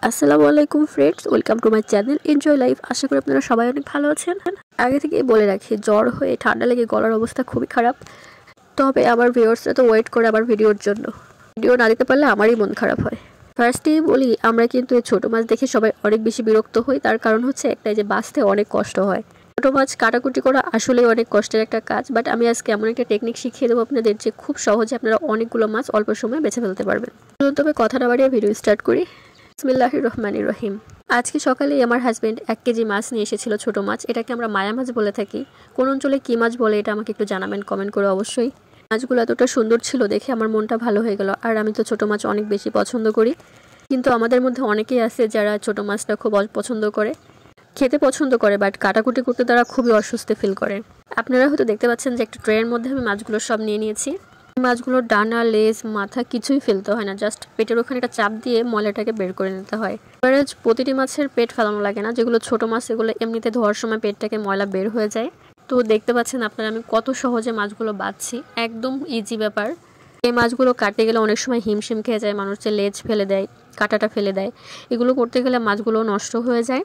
আসসালামু আলাইকুম friends, welcome to my channel enjoy life. আশা করি আপনারা সবাই অনেক ভালো আছেন। আগে থেকেই বলে রাখি, জ্বর হয়ে ঠান্ডা লেগে গলার অবস্থা খুবই খারাপ। তবে আমার ভিউয়ার্সরা তো ওয়েট করে আমার ভিডিওর জন্য। ভিডিও না দিতে পারলে আমারই মন খারাপ হয়। ফার্স্টেই বলি, আমরা কিন্তু এই ছোটো মাছ দেখে সবাই অনেক বেশি বিরক্ত হই। তার কারণ হচ্ছে একটাই, যে বাঁচতে অনেক কষ্ট হয়। ছোটো মাছ কাটাকুটি করা আসলেই অনেক কষ্টের একটা কাজ। বাট আমি আজকে এমন একটা টেকনিক শিখিয়ে দেবো আপনাদের, যে খুব সহজে আপনারা অনেকগুলো মাছ অল্প সময়ে বেছে ফেলতে পারবেন। তবে কথা না বাড়িয়ে ভিডিও স্টার্ট করি। বিসমিল্লাহির রহমানির রহিম। আজকে সকালেই আমার হাজবেন্ড 1 কেজি মাছ নিয়ে এসেছিল, ছোট মাছ। এটাকে আমরা মায়া মাছ বলে থাকি। কোন অঞ্চলে কি মাছ বলে এটা আমাকে একটু জানাবেন কমেন্ট করে অবশ্যই। মাছগুলো এতটা সুন্দর ছিল দেখে আমার মনটা ভালো হয়ে গেল। আর আমি তো ছোট মাছ অনেক বেশি পছন্দ করি, কিন্তু আমাদের মধ্যে অনেকেই আছে যারা ছোট মাছটা খুব পছন্দ করে, খেতে পছন্দ করে, বাট কাটাকুটি করতে তারা খুবই অস্বস্তি ফিল করে। আপনারা হয়তো দেখতে পাচ্ছেন যে একটা ট্রের মধ্যে আমি মাছগুলো সব নিয়ে নিয়েছি। মাছগুলোর ডানা, লেজ, মাথা কিছুই ফেলতে হয় না, জাস্ট পেটের ওখানে একটা চাপ দিয়ে ময়লাটাকে বের করে নিতে হয়। এবারে প্রতিটি মাছের পেট ফেলানো লাগে না। যেগুলো ছোট মাছ এগুলো এমনিতে ধোয়ার সময় পেটটাকে ময়লা বের হয়ে যায়। তো দেখতে পাচ্ছেন আপনারা আমি কত সহজে মাছগুলো বাছছি, একদম ইজি ব্যাপার। এই মাছগুলো কাটতে গেলে অনেক সময় হিমশিম খেয়ে যায়, মানুষের লেজ ফেলে দেয়, কাঁটাটা ফেলে দেয়। এগুলো করতে গেলে মাছগুলো নষ্ট হয়ে যায়,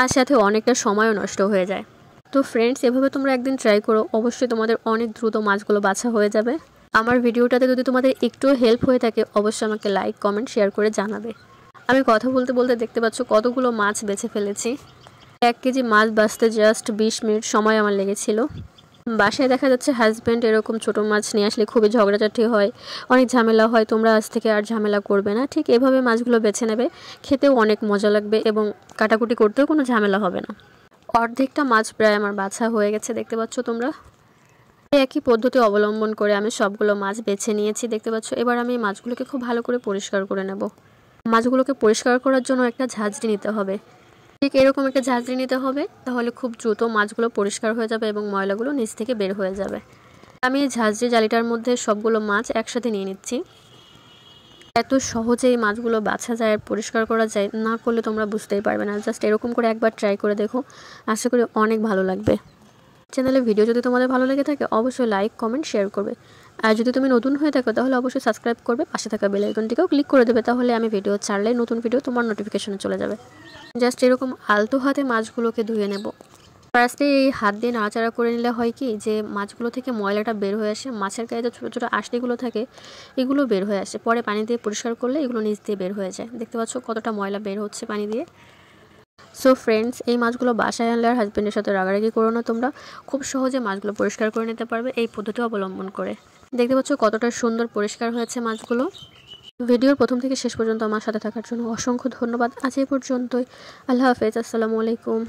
আর সাথে অনেকটা সময়ও নষ্ট হয়ে যায়। তো ফ্রেন্ডস, এভাবে তোমরা একদিন ট্রাই করো, অবশ্যই তোমাদের অনেক দ্রুত মাছগুলো বাছা হয়ে যাবে। আমার ভিডিওটাতে যদি তোমাদের একটু হেল্প হয়ে থাকে, অবশ্যই আমাকে লাইক, কমেন্ট, শেয়ার করে জানাবে। আমি কথা বলতে বলতে দেখতে পাচ্ছ কতগুলো মাছ বেছে ফেলেছি। 1 কেজি মাছ বাছতে জাস্ট 20 মিনিট সময় আমার লেগেছিল। বাসায় দেখা যাচ্ছে হাজব্যান্ড এরকম ছোট মাছ নিয়ে আসলে খুবই ঝগড়াঝাটি হয়, অনেক ঝামেলা হয়। তোমরা আজ থেকে আর ঝামেলা করবে না, ঠিক এভাবে মাছগুলো বেছে নেবে। খেতেও অনেক মজা লাগবে এবং কাটাকুটি করতেও কোনো ঝামেলা হবে না। অর্ধেকটা মাছ প্রায় আমার বাছা হয়ে গেছে, দেখতে পাচ্ছ তোমরা। একই পদ্ধতি অবলম্বন করে আমি সবগুলো মাছ বেছে নিয়েছি, দেখতে পাচ্ছ। এবার আমি মাছগুলোকে খুব ভালো করে পরিষ্কার করে নেব। মাছগুলোকে পরিষ্কার করার জন্য একটা ঝাঁঝরি নিতে হবে। ঠিক এরকম একটা ঝাঁঝরি নিতে হবে, তাহলে খুব দ্রুত মাছগুলো পরিষ্কার হয়ে যাবে এবং ময়লাগুলো নিচ থেকে বের হয়ে যাবে। আমি এই ঝাঁঝরি জালিটার মধ্যে সবগুলো মাছ একসাথে নিয়ে নিচ্ছি। এত সহজে এই মাছগুলো বাছা যায় আর পরিষ্কার করা যায়, না করলে তোমরা বুঝতেই পারবে না। জাস্ট এরকম করে একবার ট্রাই করে দেখো, আশা করি অনেক ভালো লাগবে। চ্যানেলে ভিডিও যদি তোমাদের ভালো লেগে থাকে, অবশ্যই লাইক, কমেন্ট, শেয়ার করবে। আর যদি তুমি নতুন হয়ে থাকো, তাহলে অবশ্যই সাবস্ক্রাইব করবে, পাশে থাকা বেল আইকনটিকেও ক্লিক করে দেবে। তাহলে আমি ভিডিও ছাড়লে নতুন ভিডিও তোমার নোটিফিকেশনে চলে যাবে। জাস্ট এরকম আলতো হাতে মাছগুলোকে ধুয়ে নেব। ফার্স্টে এই হাত দিয়ে নাড়াচাড়া করে নিলে হয় কি, যে মাছগুলো থেকে ময়লাটা বের হয়ে আসে। মাছের গায়ে যে ছোটো ছোটো আঁশড়িগুলো থাকে, এগুলো বের হয়ে আসে। পরে পানি দিয়ে পরিষ্কার করলে এগুলো নিচ দিয়ে বের হয়ে যায়। দেখতে পাচ্ছ কতটা ময়লা বের হচ্ছে পানি দিয়ে। সো ফ্রেন্ডস, এই মাছগুলো বাসায় আনলে আর হাজব্যান্ডের সাথে রাগারাগি করো না। তোমরা খুব সহজে মাছগুলো পরিষ্কার করে নিতে পারবে এই পদ্ধতি অবলম্বন করে। দেখতে পাচ্ছ কতটা সুন্দর পরিষ্কার হয়েছে মাছগুলো। ভিডিওর প্রথম থেকে শেষ পর্যন্ত আমার সাথে থাকার জন্য অসংখ্য ধন্যবাদ। আজ এই পর্যন্তই। আল্লাহ হাফেজ, আসসালামু আলাইকুম।